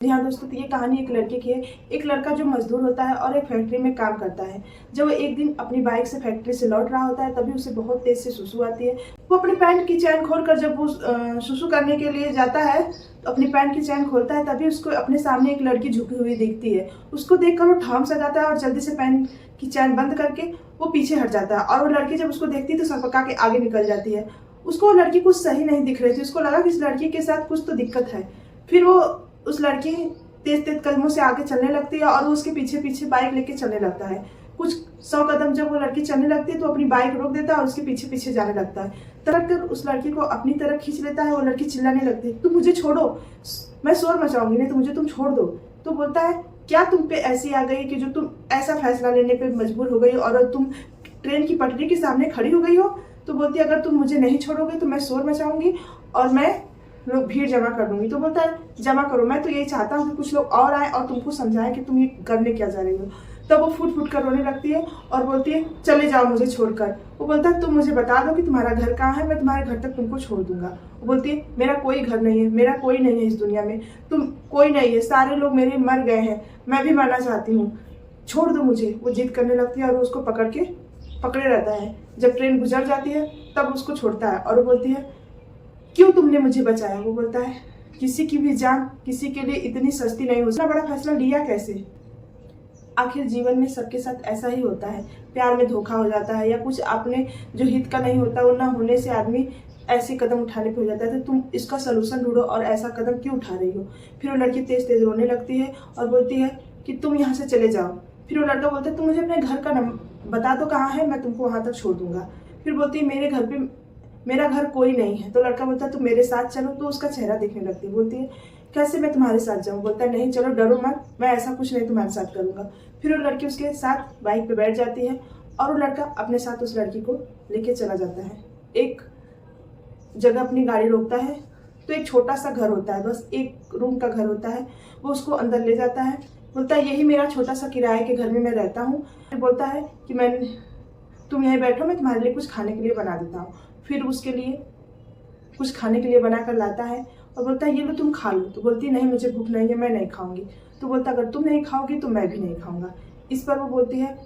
हाँ दोस्तों, तो ये कहानी एक लड़के की है। एक लड़का जो मजदूर होता है और एक फैक्ट्री में काम करता है। जब वो एक दिन अपनी बाइक से फैक्ट्री से लौट रहा होता है, तभी उसे बहुत तेज से सुसु आती है। वो अपनी पैंट की चैन खोलकर जब वो सुसु करने के लिए जाता है, तो अपनी पैंट की चैन खोलता है, तभी उसको अपने सामने एक लड़की झुकी हुई दिखती है। उसको देखकर वो ठाम सा जाता है और जल्दी से पैंट की चैन बंद करके वो पीछे हट जाता है। और वो लड़की जब उसको देखती है तो सरपका के आगे निकल जाती है। उसको वो लड़की कुछ सही नहीं दिख रही थी। उसको लगा कि इस लड़की के साथ कुछ तो दिक्कत है। फिर वो उस लड़की तेज तेज कदमों से आगे चलने लगती है और वो उसके पीछे पीछे बाइक लेके चलने लगता है। कुछ 100 कदम जब वो लड़की चलने लगती है तो अपनी बाइक रोक देता है और उसके पीछे पीछे जाने लगता है। तरक कर उस लड़की को अपनी तरफ खींच लेता है। वो लड़की चिल्लाने लगती है, तुम मुझे छोड़ो, मैं शोर मचाऊंगी, नहीं तो मुझे तुम छोड़ दो। तो बोलता है, क्या तुम पे ऐसी आ गई कि जो तुम ऐसा फैसला लेने पे मजबूर हो गई और तुम ट्रेन की पटरी के सामने खड़ी हो गई हो। तो बोलती है, अगर तुम मुझे नहीं छोड़ोगे तो मैं शोर मचाऊंगी और मैं लोग भीड़ जमा कर दूंगी। तो बोलता है, जमा करो, मैं तो यही चाहता हूँ कि कुछ लोग और आए और तुमको समझाएं कि तुम ये करने क्या जा रही हो। तब वो फुट फुट कर रोने लगती है और बोलती है, चले जाओ मुझे छोड़कर। वो बोलता है, तुम मुझे बता दो कि तुम्हारा घर कहाँ है, मैं तुम्हारे घर तक तुमको छोड़ दूंगा। वो बोलती है, मेरा कोई घर नहीं है, मेरा कोई नहीं है इस दुनिया में, तुम कोई नहीं है, सारे लोग मेरे मर गए हैं, मैं भी मरना चाहती हूँ, छोड़ दो मुझे। वो जिद करने लगती है और वो उसको पकड़े रहता है। जब ट्रेन गुजर जाती है तब उसको छोड़ता है और वो बोलती है, क्यों तुमने मुझे बचाया। वो बोलता है, किसी की भी जान किसी के लिए इतनी सस्ती नहीं हो, इतना बड़ा फैसला लिया कैसे। आखिर जीवन में सबके साथ ऐसा ही होता है, प्यार में धोखा हो जाता है या कुछ आपने जो हित का नहीं होता वो ना होने से आदमी ऐसे कदम उठाने पे हो जाता है। तो तुम इसका सलूशन ढूंढो और ऐसा कदम क्यों उठा रही हो। फिर वो लड़की तेज तेज रोने लगती है और बोलती है कि तुम यहाँ से चले जाओ। फिर वो लड़का बोलता है, तुम मुझे अपने घर का बता दो कहाँ है, मैं तुमको वहां तक छोड़ दूंगा। फिर बोलती है, मेरा घर कोई नहीं है। तो लड़का बोलता है, तुम मेरे साथ चलो। तो उसका चेहरा देखने लगती है। बोलती है, कैसे मैं तुम्हारे साथ जाऊँ। बोलता है, नहीं चलो, डरो मत, मैं ऐसा कुछ नहीं तुम्हारे साथ करूंगा। फिर वो लड़की उसके साथ बाइक पे बैठ जाती है और वो लड़का अपने साथ उस लड़की को लेके चला जाता है। एक जगह अपनी गाड़ी रोकता है तो एक छोटा सा घर होता है, बस एक रूम का घर होता है। वो उसको अंदर ले जाता है। बोलता है, यही मेरा छोटा सा किराए के घर में मैं रहता हूँ। बोलता है कि तुम यहीं बैठो, मैं तुम्हारे लिए कुछ खाने के लिए बना देता हूँ। फिर उसके लिए कुछ खाने के लिए बना कर लाता है और बोलता है, ये लो तुम खा लो। तो बोलती है, नहीं मुझे भूख नहीं है, मैं नहीं खाऊंगी। तो बोलता है, अगर तुम नहीं खाओगी तो मैं भी नहीं खाऊंगा। इस पर वो बोलती है,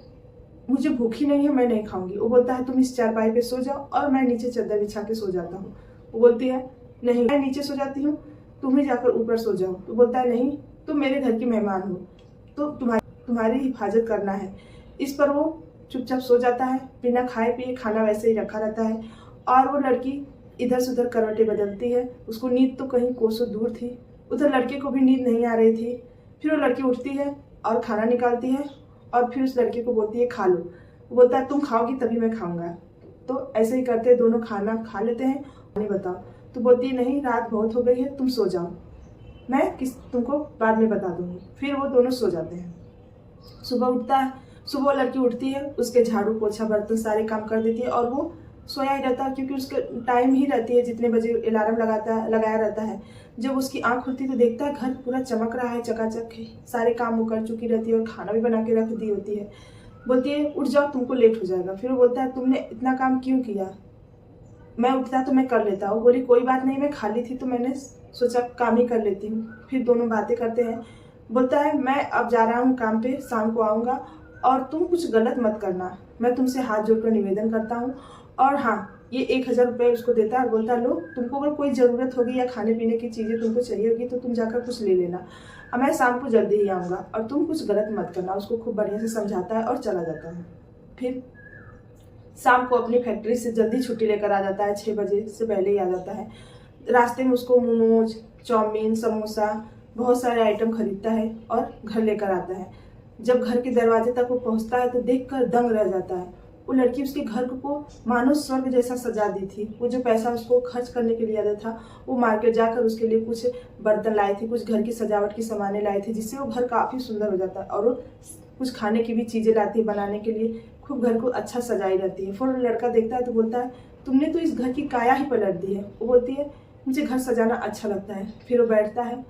मुझे भूख ही नहीं है, मैं नहीं खाऊंगी। वो बोलता है, तुम इस चारपाई पे सो जाओ और मैं नीचे चादर बिछा के सो जाता हूँ। वो बोलती है, नहीं मैं नीचे सो जाती हूँ, तुम ही जाकर ऊपर सो जाओ। तो बोलता है, नहीं तुम मेरे घर की मेहमान हो तो तुम्हारी हिफाजत करना है। इस पर वो चुपचाप सो जाता है। बिना खाए पिए खाना वैसे ही रखा रहता है और वो लड़की इधर से उधर करवटें बदलती है। उसको नींद तो कहीं कोसों दूर थी, उधर लड़के को भी नींद नहीं आ रही थी। फिर वो लड़की उठती है और खाना निकालती है और फिर उस लड़के को बोलती है, खा लो। वो बोलता है, तुम खाओगी तभी मैं खाऊंगा। तो ऐसे ही करते दोनों खाना खा लेते हैं। नहीं बताओ। तो बोलती है, नहीं रात बहुत हो गई है, तुम सो जाओ, मैं तुमको बाद में बता दूंगी। फिर वो दोनों सो जाते हैं। सुबह लड़की उठती है, उसके झाड़ू पोछा बर्तन सारे काम कर देती है और वो सोया ही रहता है, क्योंकि उसके टाइम ही रहती है जितने बजे अलार्म लगाया रहता है। जब उसकी आंख खुलती है तो देखता है घर पूरा चमक रहा है, चकाचक है, सारे काम वो कर चुकी रहती है और खाना भी बना के रख दी होती है। बोलती है, उठ जाओ, तुमको लेट हो जाएगा। फिर वो बोलता है, तुमने इतना काम क्यों किया, मैं उठता तो मैं कर लेता। वो बोली, कोई बात नहीं, मैं खाली थी तो मैंने सोचा काम ही कर लेती हूँ। फिर दोनों बातें करते हैं। बोलता है, मैं अब जा रहा हूँ काम पे, शाम को आऊँगा और तुम कुछ गलत मत करना, मैं तुमसे हाथ जोड़कर निवेदन करता हूँ। और हाँ, ये 1000 रुपये उसको देता है। बोलता है, लो, तुमको अगर कोई ज़रूरत होगी या खाने पीने की चीज़ें तुमको चाहिए होगी तो तुम जाकर कुछ ले लेना, अब मैं शाम को जल्दी ही आऊँगा और तुम कुछ गलत मत करना। उसको खूब बढ़िया से समझाता है और चला जाता है। फिर शाम को अपनी फैक्ट्री से जल्दी छुट्टी लेकर आ जाता है, 6 बजे से पहले ही आ जाता है। रास्ते में उसको मोमोज, चाउमीन, समोसा, बहुत सारे आइटम खरीदता है और घर लेकर आता है। जब घर के दरवाजे तक वो पहुंचता है तो देखकर दंग रह जाता है। वो लड़की उसके घर को मानो स्वर्ग जैसा सजा दी थी। वो जो पैसा उसको खर्च करने के लिए आया था, वो मार्केट जाकर उसके लिए कुछ बर्तन लाई थी, कुछ घर की सजावट की सामानें लाई थी, जिससे वो घर काफ़ी सुंदर हो जाता है। और वो कुछ खाने की भी चीज़ें लाती है बनाने के लिए, खूब घर को अच्छा सजाई रहती है। फिर लड़का देखता है तो बोलता है, तुमने तो इस घर की काया ही पलट दी है। वो बोलती है, मुझे घर सजाना अच्छा लगता है। फिर वो बैठता है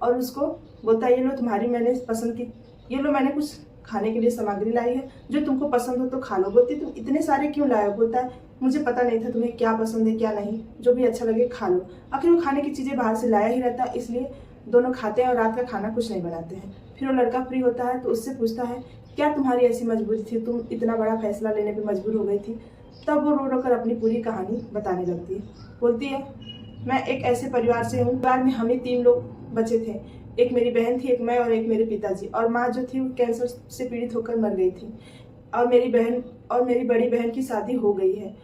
और उसको बोलता है, ये लो तुम्हारी मैंने पसंद की, ये लो मैंने कुछ खाने के लिए सामग्री लाई है, जो तुमको पसंद हो तो खा लो। बोलती, तुम इतने सारे क्यों लाए हो। बोलता है, मुझे पता नहीं था तुम्हें क्या पसंद है क्या नहीं, जो भी अच्छा लगे खा लो। आखिर वो खाने की चीज़ें बाहर से लाया ही रहता है, इसलिए दोनों खाते हैं और रात का खाना कुछ नहीं बनाते हैं। फिर वो लड़का फ्री होता है तो उससे पूछता है क्या तुम्हारी ऐसी मजबूरी थी, तुम इतना बड़ा फैसला लेने पे मजबूर हो गई थी। तब वो रो रो कर अपनी पूरी कहानी बताने लगती है। बोलती है मैं एक ऐसे परिवार से हूँ, परिवार में हम ही 3 लोग बचे थे। एक मेरी बहन थी, एक मैं और एक मेरे पिताजी, और माँ जो थी वो कैंसर से पीड़ित होकर मर गई थी। और मेरी बड़ी बहन की शादी हो गई है।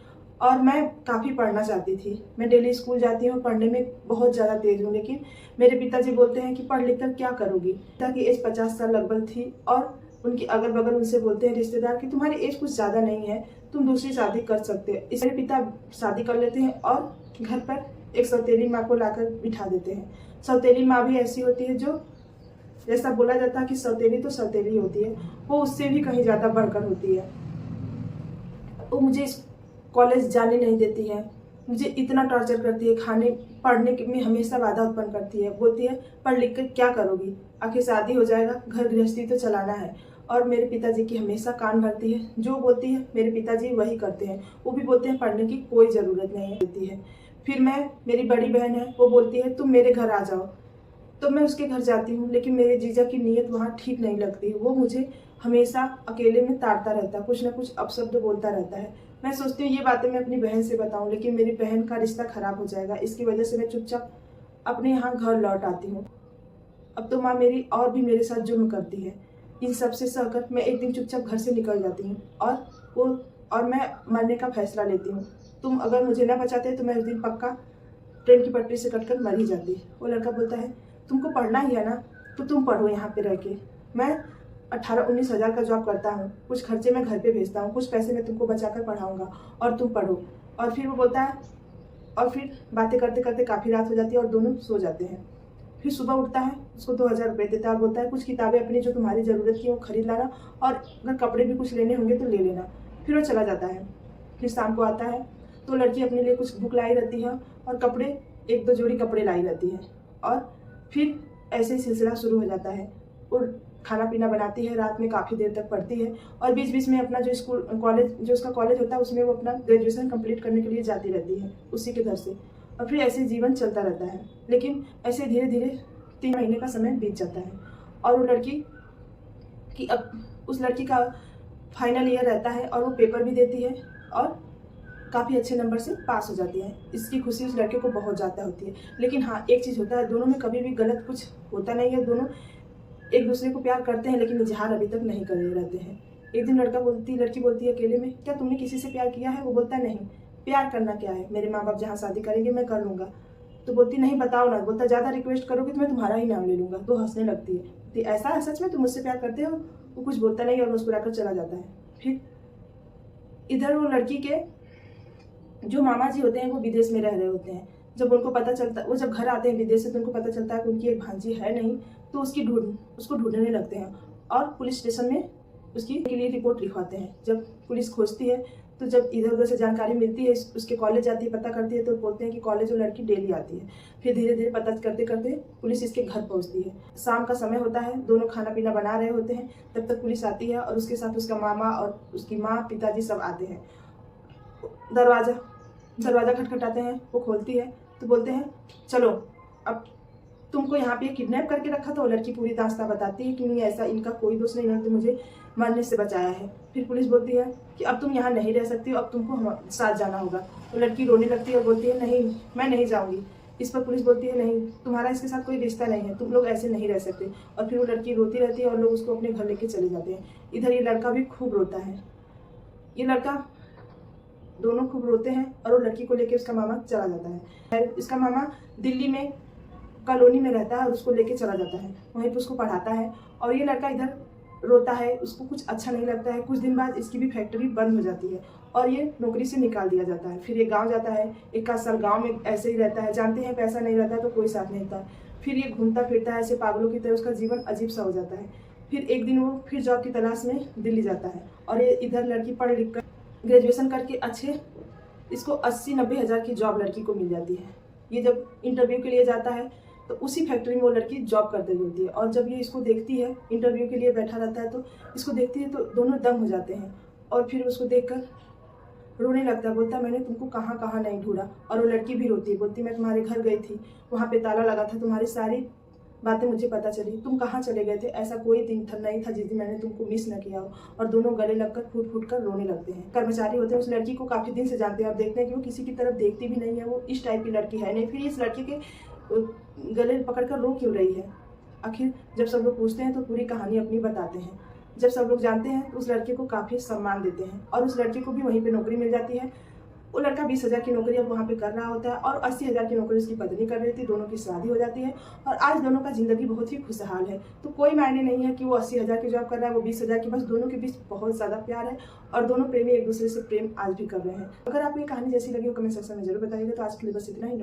और मैं काफ़ी पढ़ना चाहती थी। मैं डेली स्कूल जाती हूँ, पढ़ने में बहुत ज़्यादा तेज़ हूँ, लेकिन मेरे पिताजी बोलते हैं कि पढ़ लिख कर क्या करोगी। पिता की एज 50 साल लगभग थी और उनकी अगल बगल उनसे बोलते हैं रिश्तेदार कि तुम्हारी एज कुछ ज़्यादा नहीं है, तुम दूसरी शादी कर सकते हो। इसलिए पिता शादी कर लेते हैं और घर पर एक सौतेली माँ को लाकर बिठा देते हैं। सौतेली माँ भी ऐसी होती है जो, जैसा बोला जाता है कि सौतेली तो सौतेली होती है, वो उससे भी कहीं ज़्यादा बढ़कर होती है। वो मुझे इस कॉलेज जाने नहीं देती है, मुझे इतना टॉर्चर करती है, खाने पढ़ने में हमेशा बाधा उत्पन्न करती है। बोलती है पढ़ लिख कर क्या करोगी, आखिर शादी हो जाएगा, घर गृहस्थी तो चलाना है। और मेरे पिताजी की हमेशा कान भरती है, जो बोलती है मेरे पिताजी वही करते हैं। वो भी बोलते हैं पढ़ने की कोई ज़रूरत नहीं है। फिर मेरी बड़ी बहन है, वो बोलती है तुम मेरे घर आ जाओ। तो मैं उसके घर जाती हूँ, लेकिन मेरे जीजा की नीयत वहाँ ठीक नहीं लगती। वो मुझे हमेशा अकेले में ताड़ता रहता है, कुछ ना कुछ अपशब्द बोलता रहता है। मैं सोचती हूँ ये बातें मैं अपनी बहन से बताऊँ, लेकिन मेरी बहन का रिश्ता खराब हो जाएगा। इसकी वजह से मैं चुपचाप अपने यहाँ घर लौट आती हूँ। अब तो माँ मेरी और भी मेरे साथ जुर्म करती है। इन सब से सहकर मैं एक दिन चुपचाप घर से निकल जाती हूँ और मैं मरने का फैसला लेती हूँ। तुम अगर मुझे ना बचाते तो मैं उस दिन पक्का ट्रेन की पटरी से कटकर मर ही जाती। वो लड़का बोलता है तुमको पढ़ना ही है ना, तो तुम पढ़ो यहाँ पे रह के। मैं 18-19 हज़ार का जॉब करता हूँ, कुछ खर्चे मैं घर पे भेजता हूँ, कुछ पैसे मैं तुमको बचा कर पढ़ाऊँगा और तुम पढ़ो। और फिर वो बोलता है, और फिर बातें करते करते काफ़ी रात हो जाती है और दोनों सो जाते हैं। फिर सुबह उठता है, उसको 2000 रुपये देता है और बोलता है कुछ किताबें अपनी जो तुम्हारी ज़रूरत की वो खरीद लाना, और अगर कपड़े भी कुछ लेने होंगे तो ले लेना। फिर वो चला जाता है। फिर शाम को आता है तो लड़की अपने लिए कुछ बुक लाई रहती है और कपड़े, 1-2 जोड़ी कपड़े लाई रहती है। और फिर ऐसे ही सिलसिला शुरू हो जाता है। और खाना पीना बनाती है, रात में काफ़ी देर तक पढ़ती है और बीच बीच में अपना जो उसका कॉलेज होता है उसमें वो अपना ग्रेजुएशन कंप्लीट करने के लिए जाती रहती है उसी के घर से। और फिर ऐसे जीवन चलता रहता है। लेकिन ऐसे धीरे धीरे 3 महीने का समय बीत जाता है और उस लड़की का फाइनल ईयर रहता है और वो पेपर भी देती है और काफ़ी अच्छे नंबर से पास हो जाती है। इसकी खुशी उस लड़के को बहुत ज़्यादा होती है। लेकिन हाँ, एक चीज़ होता है, दोनों में कभी भी गलत कुछ होता नहीं है। दोनों एक दूसरे को प्यार करते हैं, लेकिन इजहार अभी तक नहीं कर रहते हैं। एक दिन लड़की बोलती है अकेले में, क्या तुमने किसी से प्यार किया है? वो बोलता है नहीं, प्यार करना क्या है, मेरे माँ बाप जहाँ शादी करेंगे मैं कर लूँगा। तो बोलती नहीं बताओ ना। बोलता ज़्यादा रिक्वेस्ट करोगे तो मैं तुम्हारा ही नाम ले लूँगा। तो हंसने लगती है, तो ऐसा है सच में तुम मुझसे प्यार करते हो? वो कुछ बोलता नहीं और मुस्कुराकर चला जाता है। फिर इधर वो लड़की के जो मामा जी होते हैं वो विदेश में रह रहे होते हैं। जब उनको पता चलता, वो जब घर आते हैं विदेश से, तो उनको पता चलता है कि उनकी एक भांजी है नहीं, तो उसको ढूंढने लगते हैं और पुलिस स्टेशन में उसकी के लिए रिपोर्ट लिखवाते हैं। जब पुलिस खोजती है तो जब इधर उधर से जानकारी मिलती है, उसके कॉलेज जाती है, पता करती है, तो बोलते हैं कि कॉलेज वो लड़की डेली आती है। फिर धीरे धीरे पता करते करते पुलिस इसके घर पहुंचती है। शाम का समय होता है, दोनों खाना पीना बना रहे होते हैं, तब तक पुलिस आती है और उसके साथ उसका मामा और उसकी माँ पिताजी सब आते हैं। दरवाज़ा खटखटाते हैं, वो खोलती है तो बोलते हैं चलो, अब तुमको यहाँ पे किडनैप करके रखा था। वो लड़की पूरी दास्तां बताती है कि नहीं, ऐसा इनका कोई दोष नहीं है, तो मुझे मरने से बचाया है। फिर पुलिस बोलती है कि अब तुम यहाँ नहीं रह सकती हो, अब तुमको हम साथ जाना होगा। तो लड़की रोने लगती है और बोलती है नहीं, मैं नहीं जाऊँगी। इस पर पुलिस बोलती है नहीं, तुम्हारा इसके साथ कोई रिश्ता नहीं है, तुम लोग ऐसे नहीं रह सकते। और फिर वो लड़की रोती रहती है और लोग उसको अपने घर लेके चले जाते हैं। इधर ये लड़का भी खूब रोता है। दोनों खूब रोते हैं और वो लड़की को लेके उसका मामा चला जाता है। इसका मामा दिल्ली में कॉलोनी में रहता है और उसको लेके चला जाता है, वहीं पर उसको पढ़ाता है। और ये लड़का इधर रोता है, उसको कुछ अच्छा नहीं लगता है। कुछ दिन बाद इसकी भी फैक्ट्री बंद हो जाती है और ये नौकरी से निकाल दिया जाता है। फिर ये गांव जाता है, 1 साल गांव में ऐसे ही रहता है। जानते हैं पैसा नहीं रहता तो कोई साथ नहीं रहता। फिर ये घूमता फिरता है ऐसे पागलों की तरह, उसका जीवन अजीब सा हो जाता है। फिर एक दिन वो फिर जॉब की तलाश में दिल्ली जाता है और ये इधर लड़की पढ़ लिख कर ग्रेजुएशन करके इसको 80-90 हज़ार की जॉब लड़की को मिल जाती है। ये जब इंटरव्यू के लिए जाता है तो उसी फैक्ट्री में वो लड़की जॉब कर रही होती है। और जब ये इसको देखती है, इंटरव्यू के लिए बैठा रहता है, तो इसको देखती है तो दोनों दंग हो जाते हैं। और फिर उसको देखकर रोने लगता है, बोलता मैंने तुमको कहाँ कहाँ नहीं ढूंढा। और वो लड़की भी रोती है, बोलती मैं तुम्हारे घर गई थी, वहाँ पे ताला लगा था, तुम्हारी सारी बातें मुझे पता चली। तुम कहाँ चले गए थे, ऐसा कोई दिन नहीं था जिस दिन मैंने तुमको मिस न किया हो। और दोनों गले लगकर फूट फूट कर रोने लगते हैं। कर्मचारी होते हैं उस लड़की को काफ़ी दिन से जानते हैं और देखते हैं कि वो किसी की तरफ देखती भी नहीं है, वो इस टाइप की लड़की है नहीं, फिर इस लड़के के गले पकड़कर रो क्यों रही है। आखिर जब सब लोग पूछते हैं तो पूरी कहानी अपनी बताते हैं। जब सब लोग जानते हैं तो उस लड़के को काफ़ी सम्मान देते हैं और उस लड़के को भी वहीं पे नौकरी मिल जाती है। वो लड़का 20,000 की नौकरी अब वहाँ पे कर रहा होता है और 80,000 की नौकरी उसकी पत्नी कर रही थी। दोनों की शादी हो जाती है और आज दोनों का ज़िंदगी बहुत ही खुशहाल है। तो कोई मायने नहीं है कि वो 80,000 की जॉब कर रहा है, वो 20,000 की, बस दोनों के बीच बहुत ज़्यादा प्यार है और दोनों प्रेमी एक दूसरे से प्रेम आज भी कर रहे हैं। अगर आपको ये कहानी जैसी लगी हो कमेंट सेक्शन में जरूर बताइएगा। तो आज के लिए बस इतना ही।